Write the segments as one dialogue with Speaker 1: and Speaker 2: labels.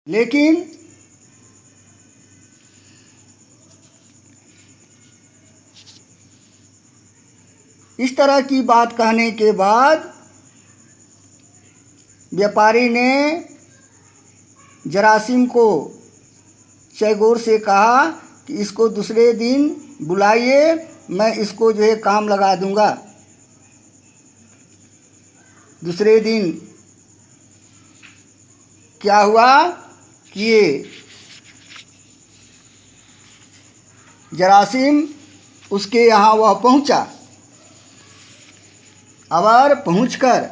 Speaker 1: लेकिन इस तरह की बात कहने के बाद व्यापारी ने जरासीम को चैगोर से कहा कि इसको दूसरे दिन बुलाइए, मैं इसको जो है काम लगा दूंगा। दूसरे दिन क्या हुआ कि ये जरासीम उसके यहाँ वह पहुंचा और पहुंचकर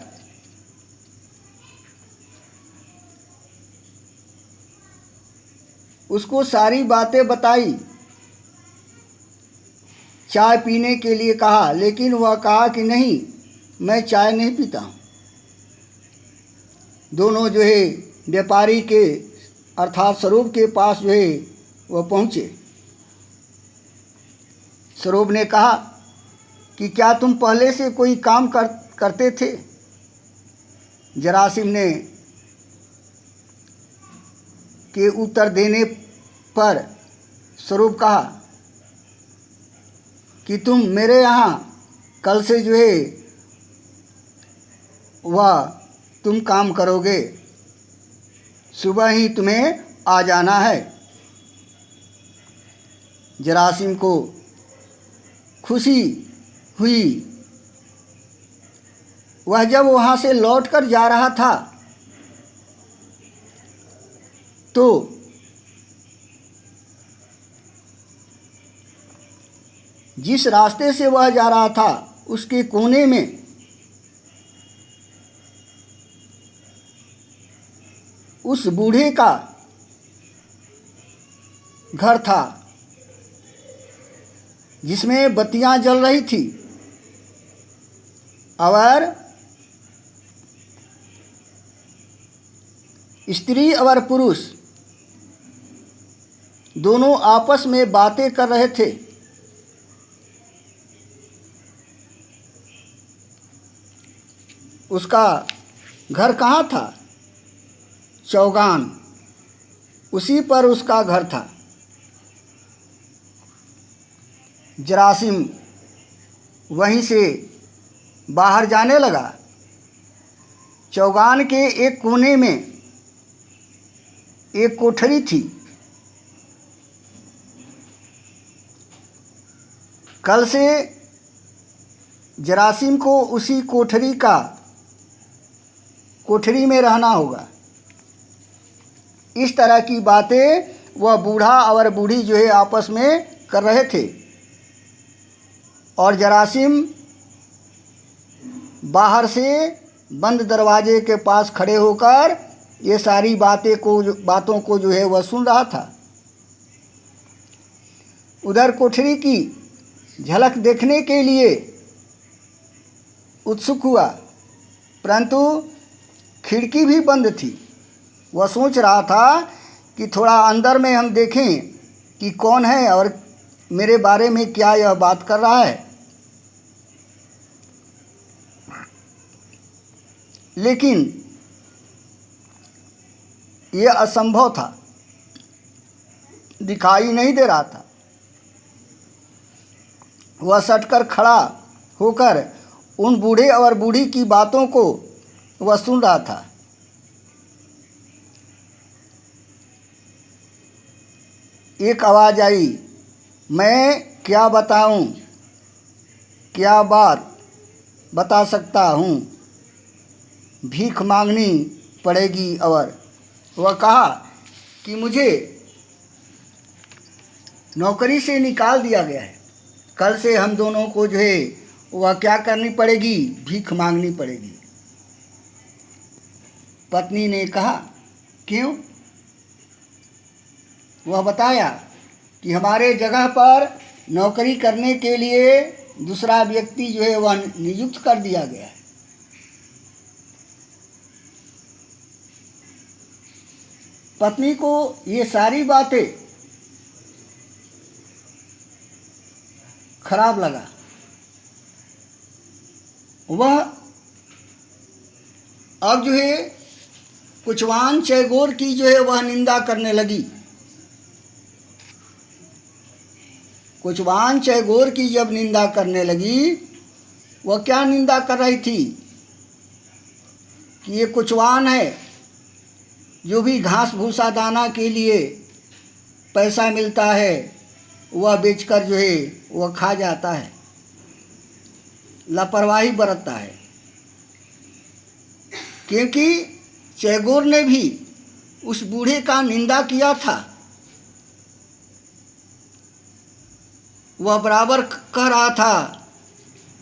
Speaker 1: उसको सारी बातें बताई, चाय पीने के लिए कहा, लेकिन वह कहा कि नहीं, मैं चाय नहीं पीता हूँ। दोनों जो है व्यापारी के अर्थात स्वरूप के पास जो है वह पहुँचे। स्वरूप ने कहा कि क्या तुम पहले से कोई काम करते थे? जरासीम ने के उत्तर देने पर स्वरूप कहा कि तुम मेरे यहाँ कल से जो है वह तुम काम करोगे, सुबह ही तुम्हें आ जाना है। जरासीम को खुशी हुई। वह जब वहाँ से लौटकर जा रहा था तो जिस रास्ते से वह जा रहा था उसके कोने में उस बूढ़े का घर था, जिसमें बत्तियां जल रही थी और स्त्री और पुरुष दोनों आपस में बातें कर रहे थे। उसका घर कहाँ था? चौगान, उसी पर उसका घर था। जरासीम वहीं से बाहर जाने लगा। चौगान के एक कोने में एक कोठरी थी। कल से जरासीम को उसी कोठरी में रहना होगा। इस तरह की बातें वह बूढ़ा और बूढ़ी जो है आपस में कर रहे थे और जरासीम बाहर से बंद दरवाजे के पास खड़े होकर ये सारी बातों को जो है वह सुन रहा था। उधर कोठरी की झलक देखने के लिए उत्सुक हुआ, परंतु खिड़की भी बंद थी। वह सोच रहा था कि थोड़ा अंदर में हम देखें कि कौन है और मेरे बारे में क्या यह बात कर रहा है। लेकिन यह असंभव था, दिखाई नहीं दे रहा था। वह सटकर खड़ा होकर उन बूढ़े और बूढ़ी की बातों को वह सुन रहा था। एक आवाज़ आई, मैं क्या बताऊं, क्या बात बता सकता हूं, भीख मांगनी पड़ेगी। और वह कहा कि मुझे नौकरी से निकाल दिया गया है, कल से हम दोनों को जो है वह क्या करनी पड़ेगी, भीख मांगनी पड़ेगी। पत्नी ने कहा, क्यों? वह बताया कि हमारे जगह पर नौकरी करने के लिए दूसरा व्यक्ति जो है वह नियुक्त कर दिया गया है। पत्नी को ये सारी बातें खराब लगा। वह अब जो है कुचवान चैगोर की जो है वह निंदा करने लगी। कुचवान चैगोर की जब निंदा करने लगी, वह क्या निंदा कर रही थी कि ये कुचवान है, जो भी घास भूसा दाना के लिए पैसा मिलता है वह बेचकर जो है वह खा जाता है, लापरवाही बरतता है। क्योंकि चैगोर ने भी उस बूढ़े का निंदा किया था। वह बराबर कह रहा था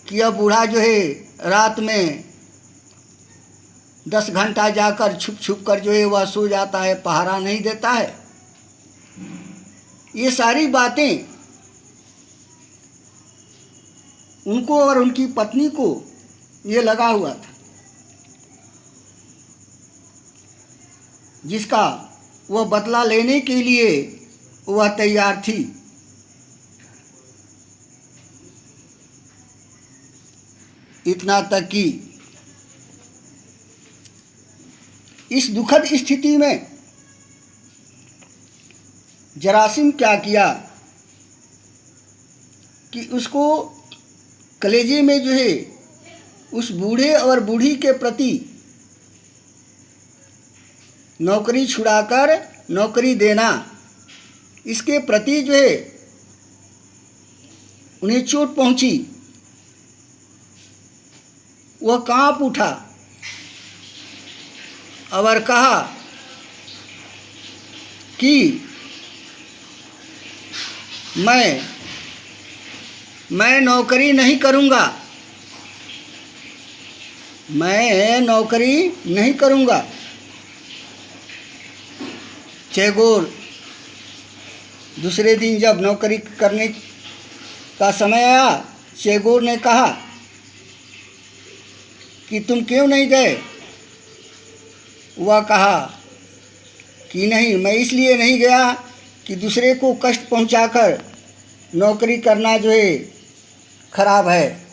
Speaker 1: कि यह बूढ़ा जो है रात में 10 घंटा जाकर छुप छुप कर जो है वह सो जाता है, पहरा नहीं देता है। ये सारी बातें उनको और उनकी पत्नी को ये लगा हुआ था, जिसका वह बदला लेने के लिए वह तैयार थी। इतना तक कि इस दुखद स्थिति में जरासिम क्या किया कि उसको कलेजे में जो है उस बूढ़े और बूढ़ी के प्रति नौकरी छुड़ाकर नौकरी देना, इसके प्रति जो है उन्हें चोट पहुंची। वह कांप उठा और कहा कि मैं नौकरी नहीं करूँगा, मैं नौकरी नहीं करूँगा। चैगोर दूसरे दिन जब नौकरी करने का समय आया, चैगोर ने कहा कि तुम क्यों नहीं गए? वह कहा कि नहीं, मैं इसलिए नहीं गया कि दूसरे को कष्ट पहुंचाकर नौकरी करना जो है खराब है।